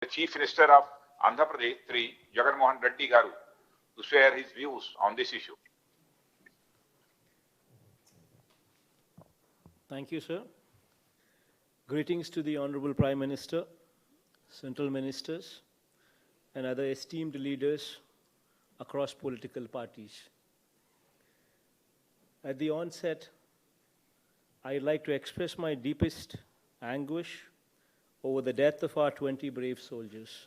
the Chief Minister of Andhra Pradesh, Sri Jagan Mohan Reddy Garu, to share his views on this issue. Thank you, sir. Greetings to the Honorable Prime Minister, Central Ministers, and other esteemed leaders across political parties. At the onset, I'd like to express my deepest anguish over the death of our 20 brave soldiers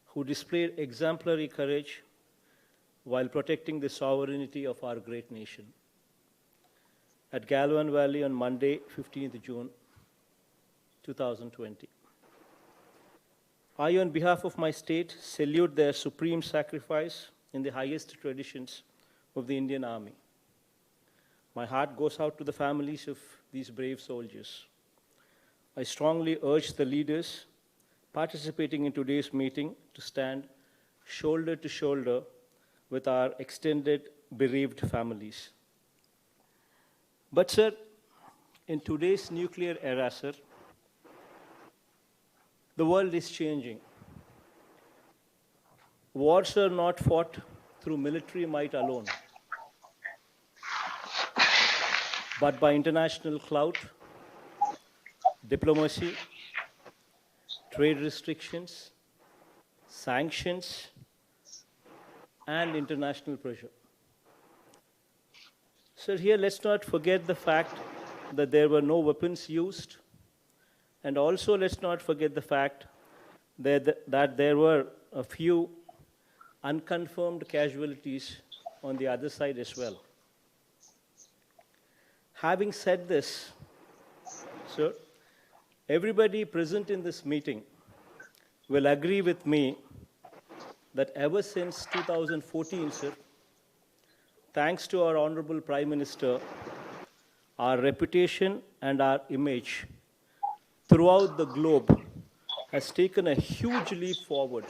who displayed exemplary courage while protecting the sovereignty of our great nation. At Galwan Valley on Monday, 15th June, 2020. I, on behalf of my state, salute their supreme sacrifice in the highest traditions of the Indian Army. My heart goes out to the families of these brave soldiers. I strongly urge the leaders participating in today's meeting to stand shoulder to shoulder with our extended bereaved families. But sir, in today's nuclear era, sir, the world is changing. Wars are not fought through military might alone, but by international clout, diplomacy, trade restrictions, sanctions, and international pressure. Sir, here let's not forget the fact that there were no weapons used, and also let's not forget the fact that there were a few unconfirmed casualties on the other side as well. Having said this, sir, everybody present in this meeting will agree with me that ever since 2014, sir, thanks to our Honorable Prime Minister, our reputation and our image throughout the globe has taken a huge leap forward.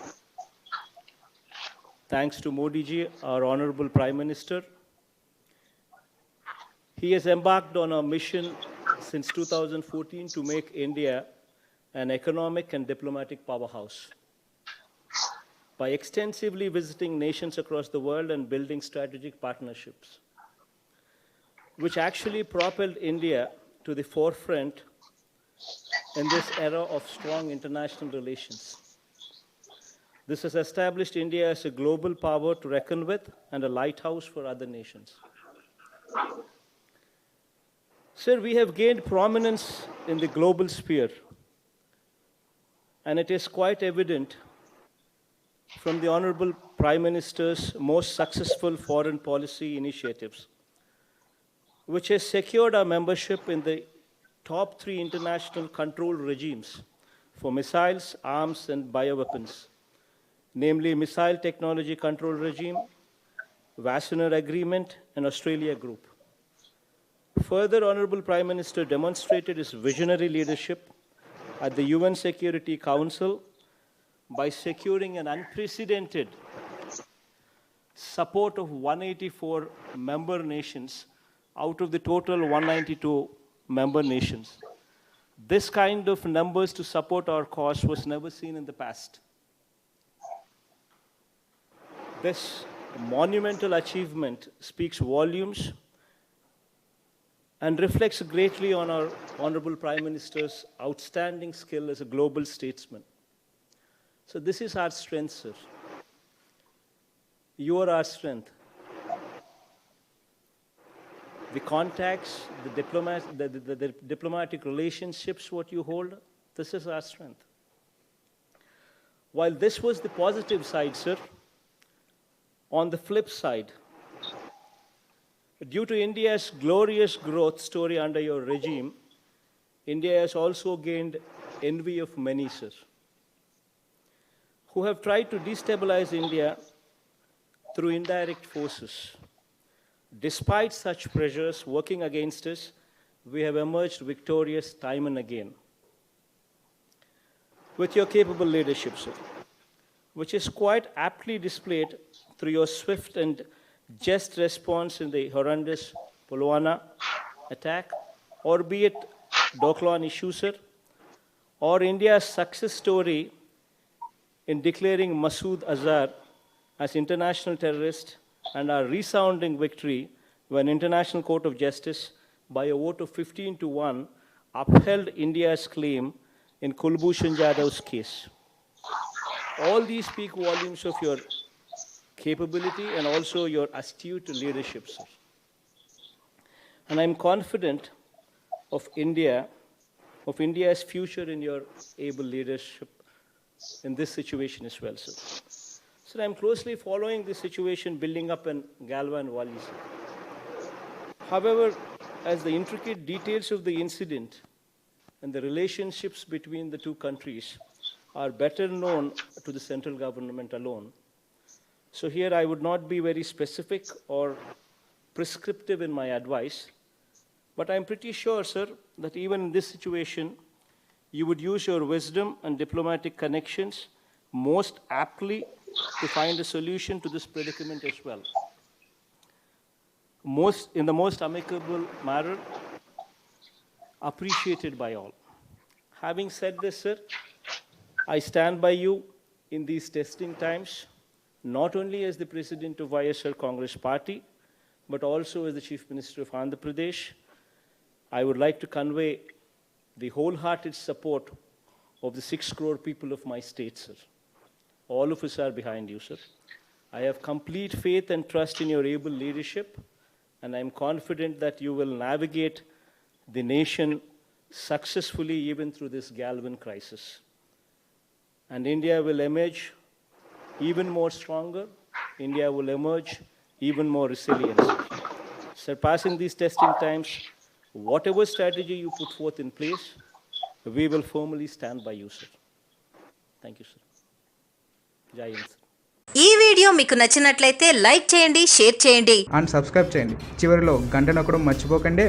Thanks to Modi ji, our Honorable Prime Minister, he has embarked on a mission since 2014 to make India an economic and diplomatic powerhouse by extensively visiting nations across the world and building strategic partnerships, which actually propelled India to the forefront in this era of strong international relations. This has established India as a global power to reckon with and a lighthouse for other nations. Sir, we have gained prominence in the global sphere, and it is quite evident from the Honorable Prime Minister's most successful foreign policy initiatives, which has secured our membership in the top 3 international control regimes for missiles, arms, and bioweapons, namely Missile Technology Control Regime, Wassenaar Agreement, and Australia Group. Further, Honorable Prime Minister demonstrated his visionary leadership at the UN Security Council by securing an unprecedented support of 184 member nations out of the total 192 member nations. This kind of numbers to support our cause was never seen in the past. This monumental achievement speaks volumes and reflects greatly on our Honorable Prime Minister's outstanding skill as a global statesman. So this is our strength, sir. You are our strength. The contacts, the diplomatic relationships, what you hold, this is our strength. While this was the positive side, sir, on the flip side, due to India's glorious growth story under your regime, India has also gained envy of many, sir, who have tried to destabilize India through indirect forces. Despite such pressures working against us, we have emerged victorious time and again. With your capable leadership, sir, which is quite aptly displayed through your swift and just response in the horrendous Pulwama attack, or be it Doklam issue, sir, or India's success story in declaring Masood Azhar as international terrorist, and our resounding victory when International Court of Justice, by a vote of 15-1, upheld India's claim in Kulbhushan Jadhav's case. All these speak volumes of your capability and also your astute leadership, sir. And I'm confident of India's future in your able leadership in this situation as well, sir. Sir, I'm closely following this situation building up in Galwan Valley, sir. However, as the intricate details of the incident and the relationships between the two countries are better known to the central government alone, so here I would not be very specific or prescriptive in my advice, but I'm pretty sure, sir, that even in this situation, you would use your wisdom and diplomatic connections most aptly to find a solution to this predicament as well. In the most amicable manner, appreciated by all. Having said this, sir, I stand by you in these testing times, not only as the President of YSR Congress Party, but also as the Chief Minister of Andhra Pradesh. I would like to convey the wholehearted support of the 6 crore people of my state, sir. All of us are behind you, sir. I have complete faith and trust in your able leadership, and I'm confident that you will navigate the nation successfully even through this Galwan crisis. And India will emerge even more stronger. India will emerge even more resilient. Surpassing these testing times, whatever strategy you put forth in place, we will firmly stand by you, sir. Thank you, sir. Jai Hind, sir. ఈ video మీకు నచ్చినట్లయితే like చేయండి, share చేయండి and subscribe చేయండి. చివరిలో గంట నొక్కడం మర్చిపోకండి.